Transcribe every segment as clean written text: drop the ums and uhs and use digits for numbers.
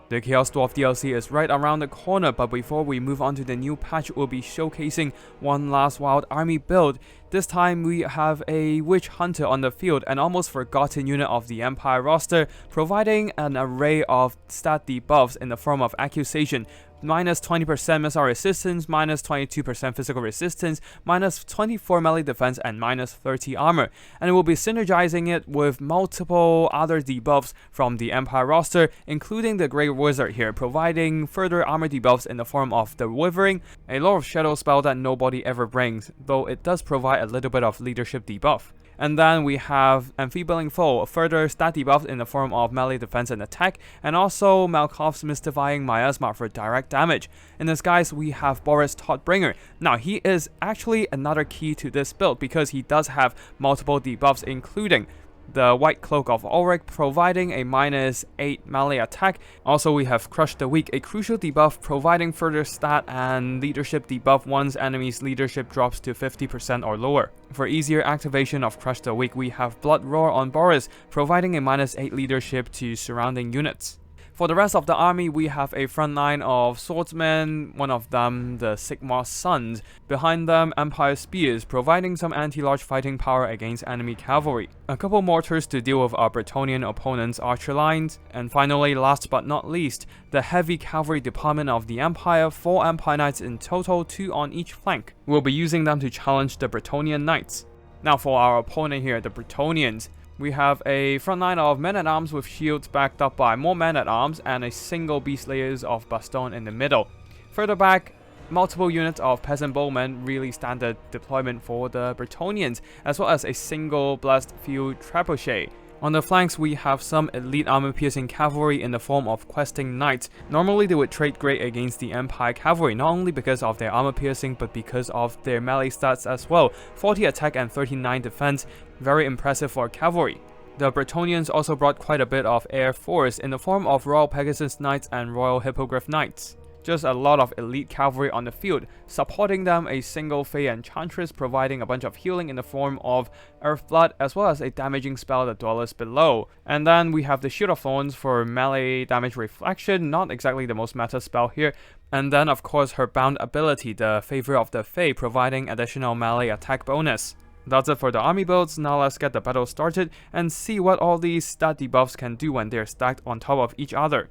The Chaos Dwarf DLC is right around the corner, but before we move on to the new patch, we'll be showcasing one last Wild Army build. This time we have a Witch Hunter on the field, an almost forgotten unit of the Empire roster, providing an array of stat debuffs in the form of Accusation, minus 20% missile resistance, minus 22% physical resistance, minus 24 melee defense, and minus 30 armor. And we'll be synergizing it with multiple other debuffs from the Empire roster, including the Great Wizard here, providing further armor debuffs in the form of the Withering, a Lord of Shadow spell that nobody ever brings, though it does provide a little bit of leadership debuff. And then we have Enfeebling Foe, further stat debuffs in the form of melee defense and attack, and also Malkov's Mystifying Miasma for direct damage. In disguise, we have Boris Thoughtbringer. Now, he is actually another key to this build because he does have multiple debuffs, including the White Cloak of Ulrich, providing a minus 8 melee attack. Also, we have Crush the Weak, a crucial debuff providing further stat and leadership debuff once enemy's leadership drops to 50% or lower. For easier activation of Crush the Weak, we have Blood Roar on Boris, providing a minus 8 leadership to surrounding units. For the rest of the army, we have a front line of swordsmen, one of them the Sigmar's Sons. Behind them, Empire Spears, providing some anti-large fighting power against enemy cavalry. A couple mortars to deal with our Bretonnian opponents' archer lines. And finally, last but not least, the heavy cavalry department of the Empire, 4 Empire Knights in total, 2 on each flank. We'll be using them to challenge the Bretonnian Knights. Now for our opponent here, the Bretonnians. We have a front line of men-at-arms with shields backed up by more men-at-arms and a single beast layers of Baston in the middle. Further back, multiple units of peasant bowmen, really standard deployment for the Bretonnians, as well as a single blessed field trebuchet. On the flanks, we have some elite armor-piercing cavalry in the form of questing knights. Normally, they would trade great against the Empire cavalry, not only because of their armor-piercing, but because of their melee stats as well. 40 attack and 39 defense, very impressive for cavalry. The Bretonnians also brought quite a bit of air force in the form of Royal Pegasus Knights and Royal Hippogriff Knights. Just a lot of elite cavalry on the field, supporting them a single Fey Enchantress, providing a bunch of healing in the form of Earthblood, as well as a damaging spell, the Dwellers Below. And then we have the Shield of Thorns for melee damage reflection, not exactly the most meta spell here. And then of course her bound ability, the Favor of the Fae, providing additional melee attack bonus. That's it for the army builds. Now let's get the battle started and see what all these stat debuffs can do when they're stacked on top of each other.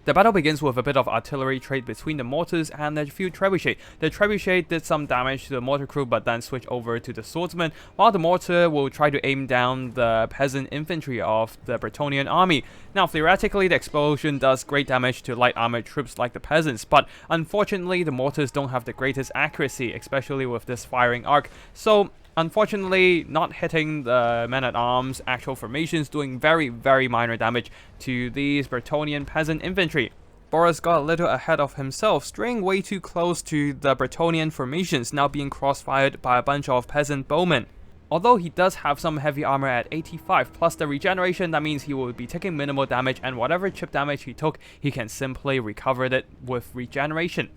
The battle begins with a bit of artillery trade between the mortars and the field trebuchet. The trebuchet did some damage to the mortar crew but then switched over to the swordsman, while the mortar will try to aim down the peasant infantry of the Bretonnian army. Now theoretically, the explosion does great damage to light armored troops like the peasants, but unfortunately the mortars don't have the greatest accuracy, especially with this firing arc. So unfortunately, not hitting the men-at-arms actual formations, doing very minor damage to these Bretonnian peasant infantry. Boris got a little ahead of himself, straying way too close to the Bretonnian formations, now being crossfired by a bunch of peasant bowmen. Although he does have some heavy armor at 85 plus the regeneration, that means he will be taking minimal damage, and whatever chip damage he took, he can simply recover it with regeneration.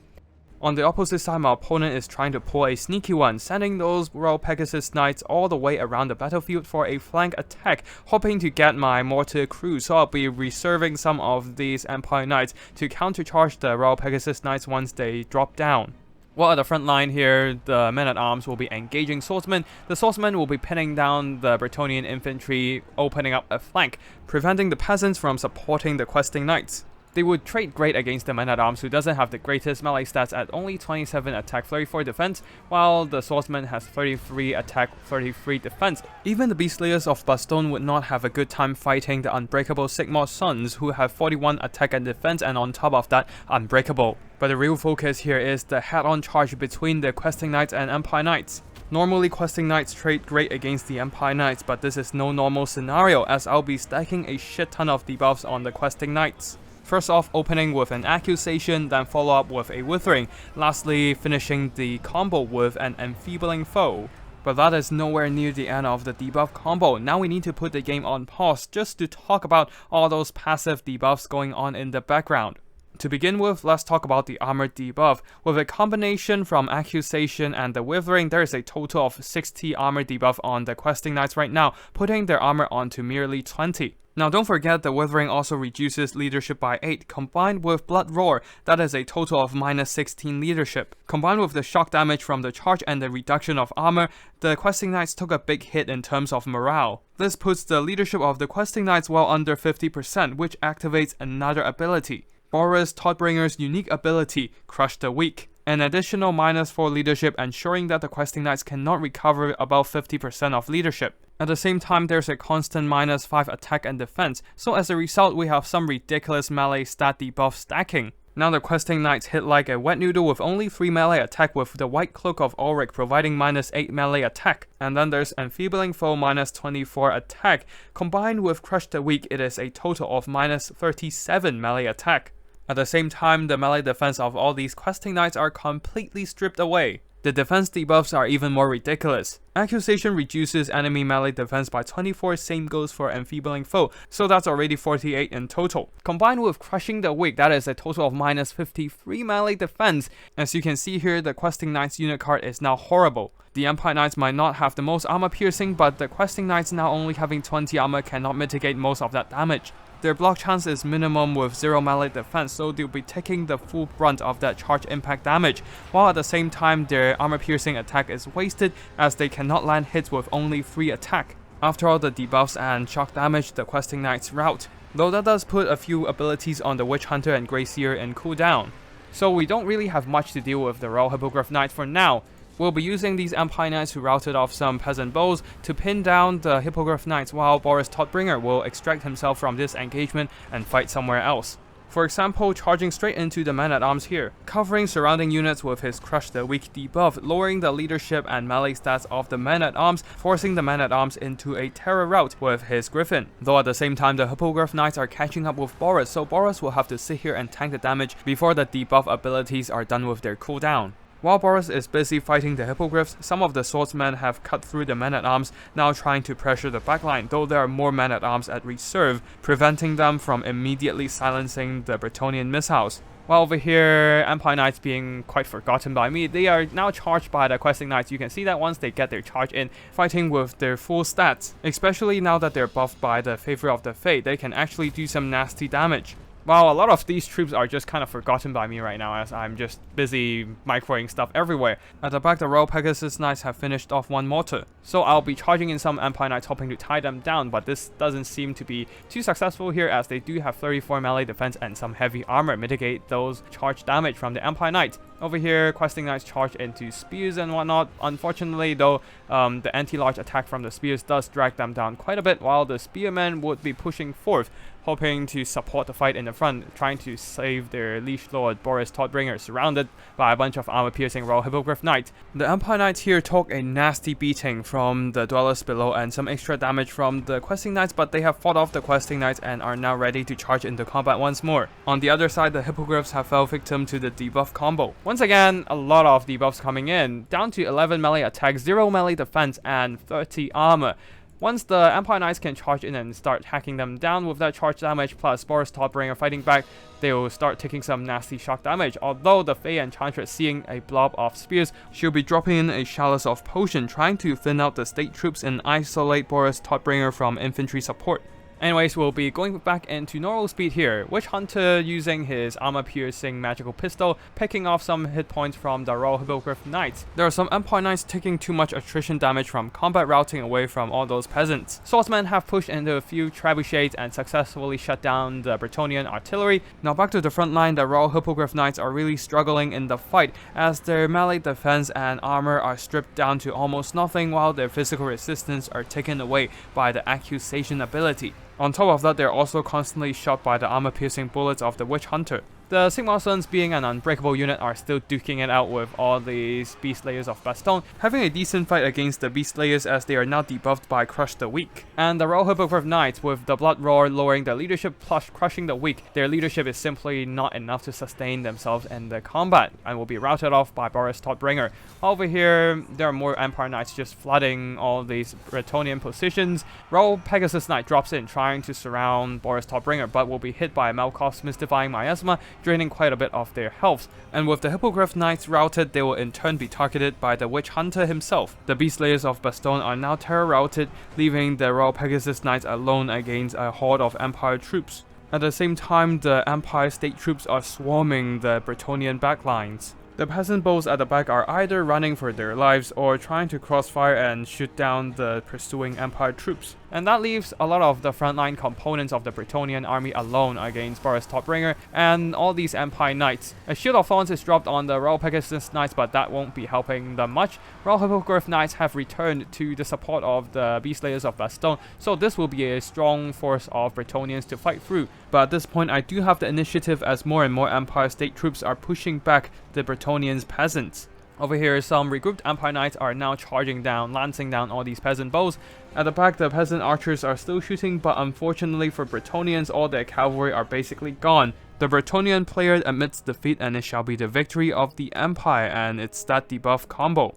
On the opposite side, my opponent is trying to pull a sneaky one, sending those Royal Pegasus Knights all the way around the battlefield for a flank attack, hoping to get my mortar crew, so I'll be reserving some of these Empire Knights to countercharge the Royal Pegasus Knights once they drop down. While at the front line here, the men-at-arms will be engaging swordsmen. The swordsmen will be pinning down the Bretonnian infantry, opening up a flank, preventing the peasants from supporting the questing knights. They would trade great against the men-at-arms, who doesn't have the greatest melee stats at only 27 attack, 34 defense, while the swordsman has 33 attack, 33 defense. Even the Beastlayers of Baston would not have a good time fighting the unbreakable Sigmar's Sons, who have 41 attack and defense, and on top of that, unbreakable. But the real focus here is the head-on charge between the questing knights and Empire Knights. Normally, questing knights trade great against the Empire Knights, but this is no normal scenario, as I'll be stacking a shit ton of debuffs on the questing knights. First off, opening with an Accusation, then follow up with a Withering, lastly finishing the combo with an Enfeebling Foe. But that is nowhere near the end of the debuff combo. Now we need to put the game on pause just to talk about all those passive debuffs going on in the background. To begin with, let's talk about the armor debuff. With a combination from Accusation and the Withering, there is a total of 60 armor debuff on the questing knights right now, putting their armor onto merely 20. Now don't forget the Withering also reduces leadership by 8, combined with Blood Roar, that is a total of minus 16 leadership. Combined with the shock damage from the charge and the reduction of armor, the Questing Knights took a big hit in terms of morale. This puts the leadership of the Questing Knights well under 50%, which activates another ability. Boris Todbringer's unique ability, Crush the Weak. An additional minus 4 leadership, ensuring that the Questing Knights cannot recover above 50% of leadership. At the same time, there's a constant minus 5 attack and defense, so as a result we have some ridiculous melee stat debuff stacking. Now the Questing Knights hit like a wet noodle with only 3 melee attack, with the White Cloak of Ulrich providing minus 8 melee attack. And then there's Enfeebling Foe minus 24 attack. Combined with Crush the Weak, it is a total of minus 37 melee attack. At the same time, the melee defense of all these Questing Knights are completely stripped away. The defense debuffs are even more ridiculous. Accusation reduces enemy melee defense by 24, same goes for Enfeebling Foe, so that's already 48 in total. Combined with Crushing the Weak, that is a total of minus 53 melee defense. As you can see here, the Questing Knights unit card is now horrible. The Empire Knights might not have the most armor piercing, but the Questing Knights now only having 20 armor cannot mitigate most of that damage. Their block chance is minimum with 0 melee defense, so they'll be taking the full brunt of that charge impact damage, while at the same time their armor piercing attack is wasted as they cannot land hits with only 3 attack. After all the debuffs and shock damage, the Questing Knights rout, though that does put a few abilities on the Witch Hunter and Grey Seer in cooldown. So we don't really have much to deal with the Royal Hippogriff Knight for now. We'll be using these Empire Knights who routed off some peasant bows to pin down the Hippogriff Knights, while Boris Todbringer will extract himself from this engagement and fight somewhere else. For example, charging straight into the man-at-arms here, covering surrounding units with his Crush the Weak debuff, lowering the leadership and melee stats of the man-at-arms, forcing the man-at-arms into a terror rout with his Griffin. Though at the same time the Hippogriff Knights are catching up with Boris, so Boris will have to sit here and tank the damage before the debuff abilities are done with their cooldown. While Boris is busy fighting the Hippogriffs, some of the swordsmen have cut through the men-at-arms, now trying to pressure the backline, though there are more men-at-arms at reserve, preventing them from immediately silencing the Bretonnian missiles. While over here, Empire Knights being quite forgotten by me, they are now charged by the Questing Knights. You can see that once they get their charge in, fighting with their full stats, especially now that they're buffed by the Favor of the Fate, they can actually do some nasty damage. While a lot of these troops are just kind of forgotten by me right now as I'm just busy microing stuff everywhere. At the back, the Royal Pegasus Knights have finished off one mortar, so I'll be charging in some Empire Knights hoping to tie them down, but this doesn't seem to be too successful here as they do have 34 melee defense and some heavy armor mitigate those charge damage from the Empire Knights. Over here, Questing Knights charge into spears and whatnot. Unfortunately though, the anti-large attack from the spears does drag them down quite a bit, while the spearmen would be pushing forth, hoping to support the fight in the front, trying to save their liege lord Boris Todbringer, surrounded by a bunch of armor-piercing Royal Hippogriff Knights. The Empire Knights here took a nasty beating from the Dwellers below and some extra damage from the Questing Knights, but they have fought off the Questing Knights and are now ready to charge into combat once more. On the other side, the Hippogriffs have fell victim to the debuff combo. Once again, a lot of debuffs coming in, down to 11 melee attack, 0 melee defense, and 30 armor. Once the Empire Knights can charge in and start hacking them down with that charge damage plus Boris Todbringer fighting back, they will start taking some nasty shock damage. Although the Fey Enchantress, seeing a blob of spears, she'll be dropping in a chalice of potion, trying to thin out the state troops and isolate Boris Todbringer from infantry support. Anyways, we'll be going back into normal speed here. Witch Hunter using his armor-piercing magical pistol, picking off some hit points from the Royal Hippogriff Knights. There are some Empire Knights taking too much attrition damage from combat routing away from all those peasants. Swordsmen have pushed into a few trebuchets and successfully shut down the Bretonnian artillery. Now back to the front line, the Royal Hippogriff Knights are really struggling in the fight as their melee defense and armor are stripped down to almost nothing, while their physical resistance are taken away by the accusation ability. On top of that, they're also constantly shot by the armor-piercing bullets of the Witch Hunter. The Sigmar Sons, being an unbreakable unit, are still duking it out with all these Beast Slayers of Bastogne, having a decent fight against the Beast Slayers as they are now debuffed by Crush the Weak. And the Royal Hippogriff Knights, with the Blood Roar lowering their leadership plus Crushing the Weak, their leadership is simply not enough to sustain themselves in the combat and will be routed off by Boris Todbringer. Over here, there are more Empire Knights just flooding all these Bretonnian positions. Royal Pegasus Knight drops in, trying to surround Boris Todbringer, but will be hit by Malkov's Mystifying Miasma, draining quite a bit of their health. And with the Hippogriff Knights routed, they will in turn be targeted by the Witch Hunter himself. The Beast Slayers of Bastogne are now terror routed, leaving the Royal Pegasus Knights alone against a horde of Empire troops. At the same time, the Empire state troops are swarming the Bretonnian backlines. The peasant bows at the back are either running for their lives or trying to crossfire and shoot down the pursuing Empire troops. And that leaves a lot of the frontline components of the Bretonnian army alone against Boris Todbringer and all these Empire Knights. A Shield of Thorns is dropped on the Royal Pegasus Knights, but that won't be helping them much. Royal Hippogriff Knights have returned to the support of the Beast Slayers of Bastogne, so this will be a strong force of Bretonnians to fight through. But at this point, I do have the initiative as more and more Empire state troops are pushing back the Bretonnians' peasants. Over here, some regrouped Empire Knights are now charging down, lancing down all these peasant bows. At the back, the peasant archers are still shooting, but unfortunately for Bretonnians, all their cavalry are basically gone. The Bretonnian player admits defeat, and it shall be the victory of the Empire and its stat debuff combo.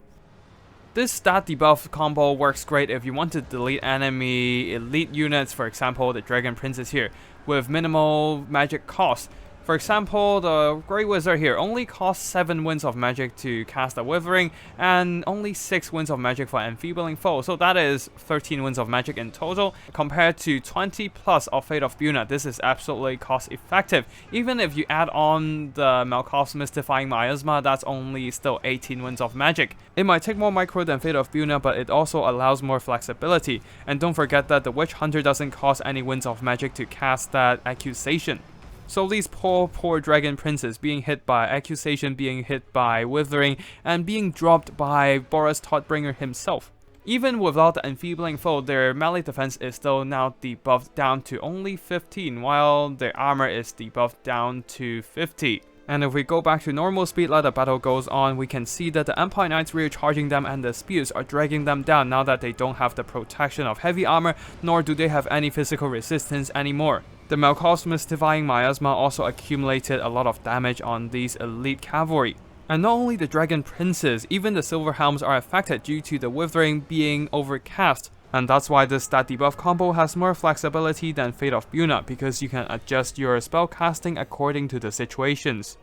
This stat debuff combo works great if you want to delete enemy elite units, for example the Dragon Princes here, with minimal magic cost. For example, the Grey Wizard here only costs 7 winds of magic to cast a Withering, and only 6 winds of magic for Enfeebling Foe, so that is 13 winds of magic in total, compared to 20 plus of Fate of Buna. This is absolutely cost effective. Even if you add on the Malkov's Mystifying Miasma, that's only still 18 winds of magic. It might take more micro than Fate of Buna, but it also allows more flexibility. And don't forget that the Witch Hunter doesn't cost any winds of magic to cast that Accusation. So these poor Dragon Princes being hit by Accusation, being hit by Withering, and being dropped by Boris Todbringer himself. Even without the Enfeebling Foe, their melee defense is still now debuffed down to only 15, while their armor is debuffed down to 50. And if we go back to normal speed like the battle goes on, we can see that the Empire Knights rear charging them and the spears are dragging them down now that they don't have the protection of heavy armor, nor do they have any physical resistance anymore. The Malkov's Mystifying Miasma also accumulated a lot of damage on these elite cavalry. And not only the Dragon Princes, even the Silver Helms are affected due to the Withering being overcast. And that's why this stat debuff combo has more flexibility than Fate of Buna, because you can adjust your spell casting according to the situations.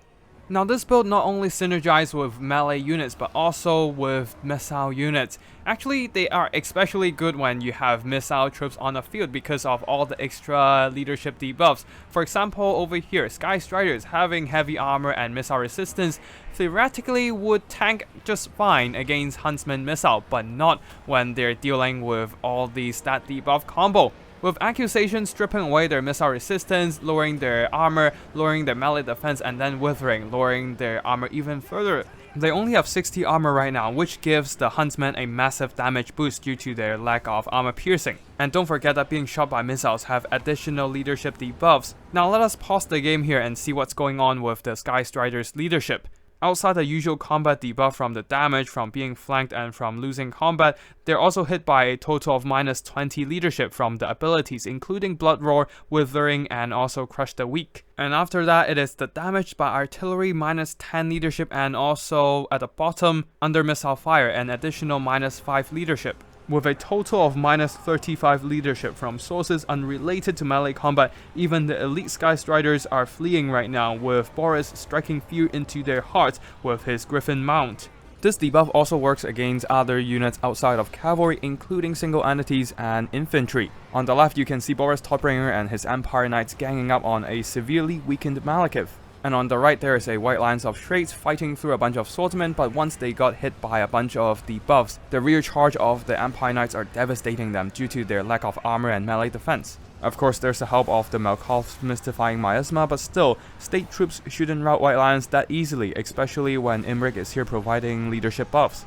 Now this build not only synergizes with melee units but also with missile units. Actually, they are especially good when you have missile troops on the field because of all the extra leadership debuffs. For example, over here, Sky Striders having heavy armor and missile resistance theoretically would tank just fine against Huntsman missile, but not when they're dealing with all the stat debuff combo. With Accusation stripping away their missile resistance, lowering their armor, lowering their melee defense, and then Withering, lowering their armor even further. They only have 60 armor right now, which gives the Huntsmen a massive damage boost due to their lack of armor piercing. And don't forget that being shot by missiles have additional leadership debuffs. Now let us pause the game here and see what's going on with the Sky Striders' leadership. Outside the usual combat debuff from the damage, from being flanked, and from losing combat, they're also hit by a total of minus 20 leadership from the abilities, including Blood Roar, Withering, and also Crush the Weak. And after that, it is the damage by artillery, minus 10 leadership, and also at the bottom, under missile fire, an additional minus 5 leadership. With a total of minus 35 leadership from sources unrelated to melee combat, even the elite Sky Striders are fleeing right now, with Boris striking fear into their hearts with his Griffin mount. This debuff also works against other units outside of cavalry, including single entities and infantry. On the left, you can see Boris Todbringer and his Empire Knights ganging up on a severely weakened Malekith. And on the right, there is a white lines of Shraids fighting through a bunch of swordsmen, but once they got hit by a bunch of debuffs, the rear charge of the Empire Knights are devastating them due to their lack of armor and melee defense. Of course, there's the help of the Malkov's Mystifying Miasma, but still, state troops shouldn't rout white lions that easily, especially when Imrik is here providing leadership buffs.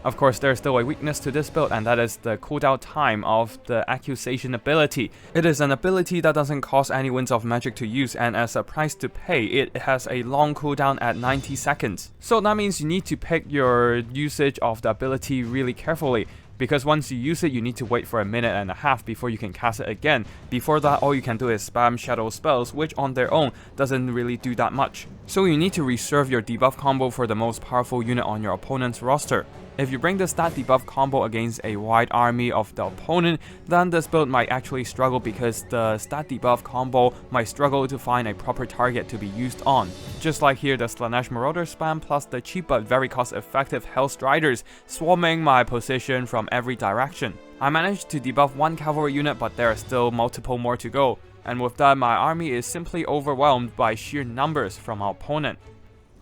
Of course, there's still a weakness to this build, and that is the cooldown time of the Accusation ability. It is an ability that doesn't cost any winds of magic to use, and as a price to pay, it has a long cooldown at 90 seconds. So that means you need to pick your usage of the ability really carefully, because once you use it, you need to wait for a minute and a half before you can cast it again. Before that, all you can do is spam shadow spells, which on their own doesn't really do that much. So you need to reserve your debuff combo for the most powerful unit on your opponent's roster. If you bring the stat debuff combo against a wide army of the opponent, then this build might actually struggle because the stat debuff combo might struggle to find a proper target to be used on. Just like here, the Slaanesh Marauder spam plus the cheap but very cost-effective Hellstriders swarming my position from every direction. I managed to debuff one cavalry unit, but there are still multiple more to go, and with that my army is simply overwhelmed by sheer numbers from our opponent.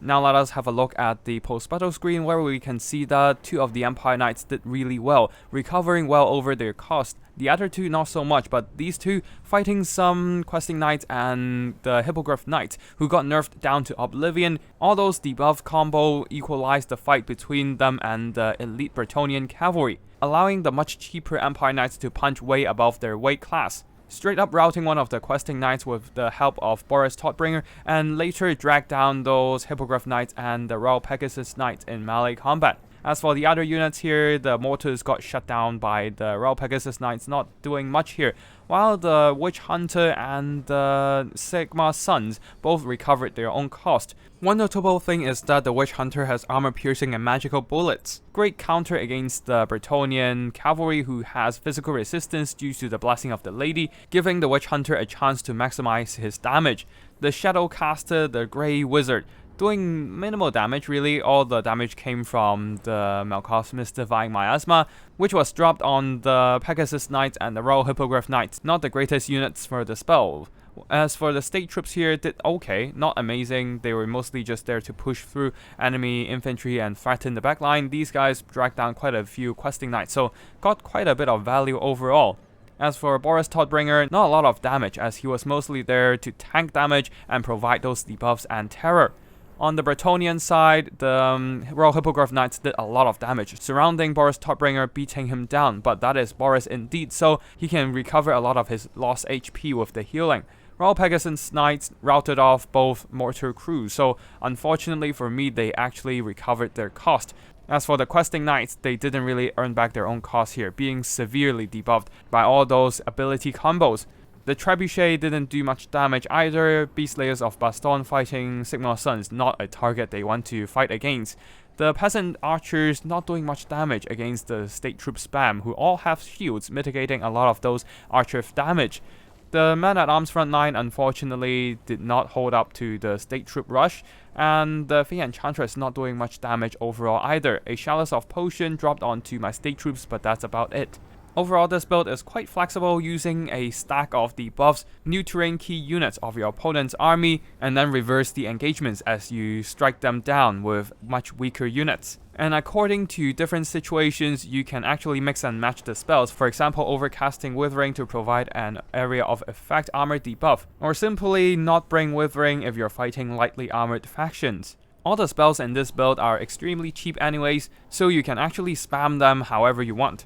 Now let us have a look at the post-battle screen where we can see that 2 of the Empire Knights did really well, recovering well over their cost. The other 2 not so much, but these 2 fighting some Questing Knights and the Hippogriff Knights who got nerfed down to Oblivion. All those debuff combo equalized the fight between them and the elite Bretonnian Cavalry, allowing the much cheaper Empire Knights to punch way above their weight class, straight up routing one of the Questing Knights with the help of Boris Todbringer, and later drag down those Hippogriff Knights and the Royal Pegasus Knights in melee combat. As for the other units here, the mortars got shut down by the Royal Pegasus Knights, not doing much here, while the Witch Hunter and the Sigma Sons both recovered their own cost. One notable thing is that the Witch Hunter has armor piercing and magical bullets. Great counter against the Bretonnian Cavalry who has physical resistance due to the Blessing of the Lady, giving the Witch Hunter a chance to maximize his damage. The Shadowcaster, the Grey Wizard, doing minimal damage really. All the damage came from the Malkoth's Mystifying Miasma, which was dropped on the Pegasus Knights and the Royal Hippogriff Knights, not the greatest units for the spell. As for the state troops here, did okay, not amazing. They were mostly just there to push through enemy infantry and threaten the backline. These guys dragged down quite a few Questing Knights, so got quite a bit of value overall. As for Boris Todbringer, not a lot of damage, as he was mostly there to tank damage and provide those debuffs and terror. On the Bretonnian side, the Royal Hippogriff Knights did a lot of damage, surrounding Boris Todbringer, beating him down, but that is Boris indeed, so he can recover a lot of his lost HP with the healing. Royal Pegasus Knights routed off both mortar crews, so unfortunately for me, they actually recovered their cost. As for the Questing Knights, they didn't really earn back their own cost here, being severely debuffed by all those ability combos. The Trebuchet didn't do much damage either. Beastlayers of Baston fighting Sigma Sons, not a target they want to fight against. The Peasant Archers not doing much damage against the State Troop spam, who all have shields, mitigating a lot of those Archer damage. The Men-at-Arms front line unfortunately did not hold up to the State Troop rush, and the Fey Enchantress not doing much damage overall either. A Chalice of Potion dropped onto my State Troops, but that's about it. Overall, this build is quite flexible, using a stack of debuffs, new terrain key units of your opponent's army, and then reverse the engagements as you strike them down with much weaker units. And according to different situations, you can actually mix and match the spells, for example overcasting Withering to provide an area of effect armor debuff, or simply not bring Withering if you're fighting lightly armored factions. All the spells in this build are extremely cheap anyways, so you can actually spam them however you want.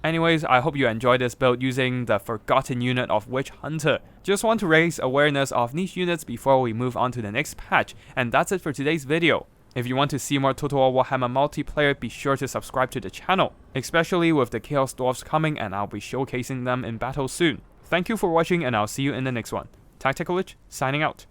Anyways, I hope you enjoyed this build using the forgotten unit of Witch Hunter. Just want to raise awareness of niche units before we move on to the next patch, and that's it for today's video. If you want to see more Total War Warhammer multiplayer, be sure to subscribe to the channel, especially with the Chaos Dwarfs coming, and I'll be showcasing them in battle soon. Thank you for watching, and I'll see you in the next one. Tactical Lich, signing out.